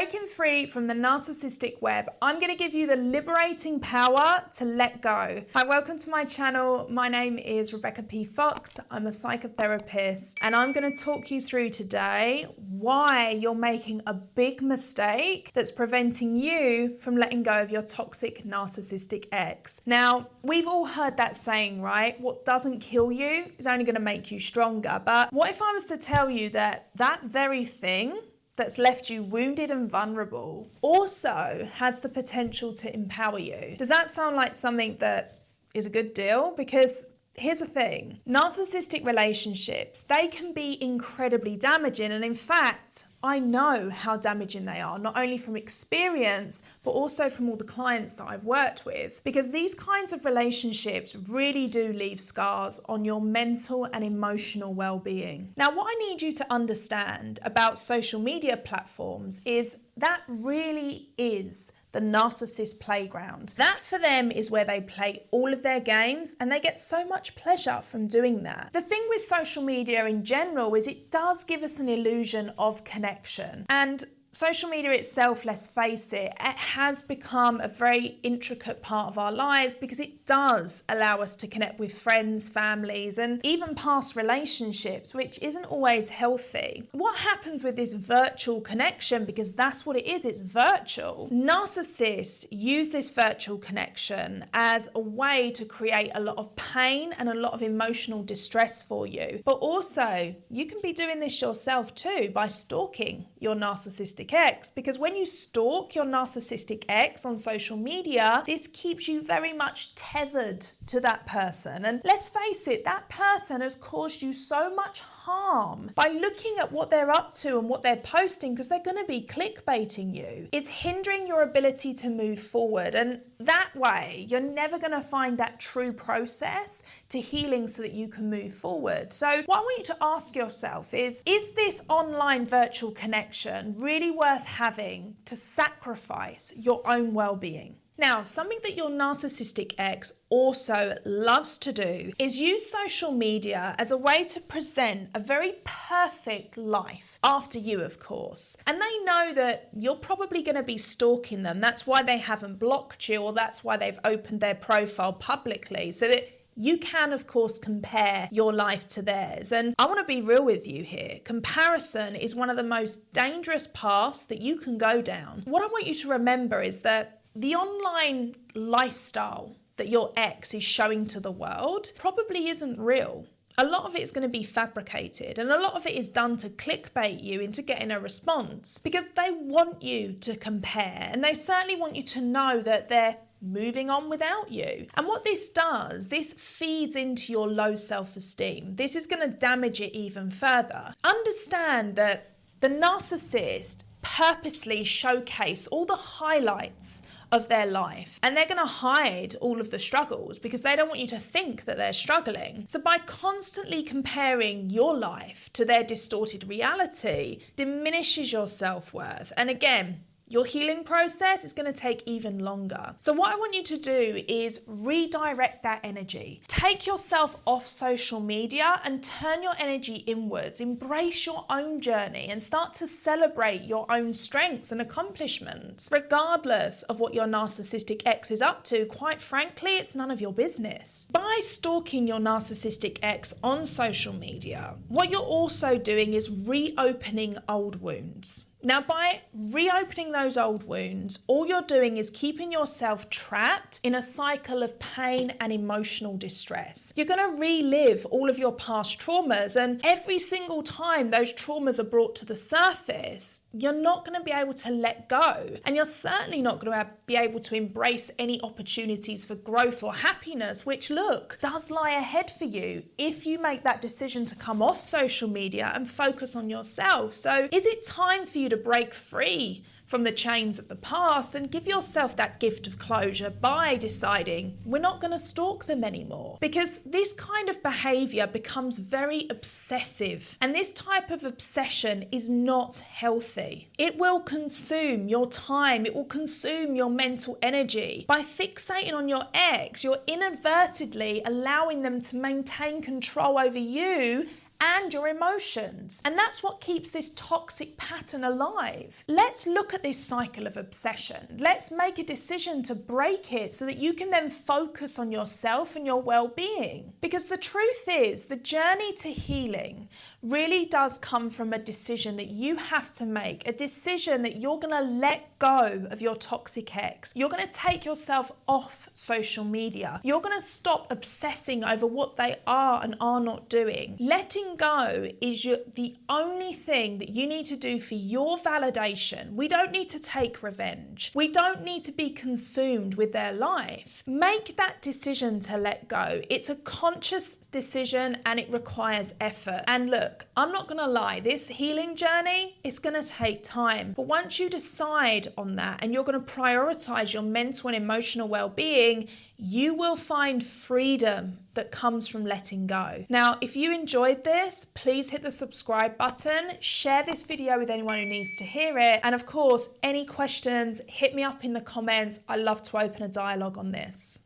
breaking free from the narcissistic web, I'm going to give you the liberating power to let go. Hi, welcome to my channel. My name is Rebecca P. Fox. I'm a psychotherapist, and I'm going to talk you through today why you're making a big mistake that's preventing you from letting go of your toxic narcissistic ex. Now, we've all heard that saying, right? What doesn't kill you is only going to make you stronger. But what if I was to tell you that that very thing that's left you wounded and vulnerable also has the potential to empower you? Does that sound like something that is a good deal? Because here's the thing, narcissistic relationships, they can be incredibly damaging. And in fact, I know how damaging they are, not only from experience, but also from all the clients that I've worked with. Because these kinds of relationships really do leave scars on your mental and emotional well-being. Now, what I need you to understand about social media platforms is that really is the narcissist playground. That for them is where they play all of their games, and they get so much pleasure from doing that. The thing with social media in general is it does give us an illusion of connection. And social media itself, let's face it, it has become a very intricate part of our lives because it does allow us to connect with friends, families, and even past relationships, which isn't always healthy. What happens with this virtual connection, because that's what it is, it's virtual. Narcissists use this virtual connection as a way to create a lot of pain and a lot of emotional distress for you. But also, you can be doing this yourself too by stalking your narcissistic ex, because when you stalk your narcissistic ex on social media, this keeps you very much tethered to that person. And let's face it, that person has caused you so much harm by looking at what they're up to and what they're posting, because they're going to be clickbaiting you. It's hindering your ability to move forward, and that way you're never going to find that true process to healing so that you can move forward. So what I want you to ask yourself is this online virtual connection really worth having to sacrifice your own well-being? Now, something that your narcissistic ex also loves to do is use social media as a way to present a very perfect life after you, of course. And they know that you're probably going to be stalking them. That's why they haven't blocked you, or that's why they've opened their profile publicly, so that you can, of course, compare your life to theirs. And I want to be real with you here. Comparison is one of the most dangerous paths that you can go down. What I want you to remember is that the online lifestyle that your ex is showing to the world probably isn't real. A lot of it is going to be fabricated, and a lot of it is done to clickbait you into getting a response, because they want you to compare, and they certainly want you to know that they're moving on without you. And what this does, this feeds into your low self-esteem. This is going to damage it even further. Understand that the narcissist purposely showcase all the highlights of their life, and they're going to hide all of the struggles because they don't want you to think that they're struggling. So by constantly comparing your life to their distorted reality diminishes your self-worth, and again, your healing process is going to take even longer. So what I want you to do is redirect that energy. Take yourself off social media and turn your energy inwards. Embrace your own journey and start to celebrate your own strengths and accomplishments. Regardless of what your narcissistic ex is up to, quite frankly, it's none of your business. By stalking your narcissistic ex on social media, what you're also doing is reopening old wounds. Now, by reopening those old wounds, all you're doing is keeping yourself trapped in a cycle of pain and emotional distress. You're going to relive all of your past traumas, and every single time those traumas are brought to the surface, you're not going to be able to let go. And you're certainly not going to be able to embrace any opportunities for growth or happiness, which, look, does lie ahead for you if you make that decision to come off social media and focus on yourself. So is it time for you to break free from the chains of the past and give yourself that gift of closure by deciding we're not going to stalk them anymore? Because this kind of behavior becomes very obsessive, and this type of obsession is not healthy. It will consume your time, it will consume your mental energy. By fixating on your ex, you're inadvertently allowing them to maintain control over you and your emotions. And that's what keeps this toxic pattern alive. Let's look at this cycle of obsession. Let's make a decision to break it so that you can then focus on yourself and your well-being. Because the truth is, the journey to healing really does come from a decision that you have to make, a decision that you're going to let go of your toxic ex. You're going to take yourself off social media. You're going to stop obsessing over what they are and are not doing. Letting go is the only thing that you need to do for your validation. We don't need to take revenge. We don't need to be consumed with their life. Make that decision to let go. It's a conscious decision and it requires effort. And look, I'm not going to lie, this healing journey is going to take time. But once you decide on that and you're going to prioritize your mental and emotional well-being, you will find freedom that comes from letting go. Now, if you enjoyed this, please hit the subscribe button, share this video with anyone who needs to hear it. And of course, any questions, hit me up in the comments. I love to open a dialogue on this.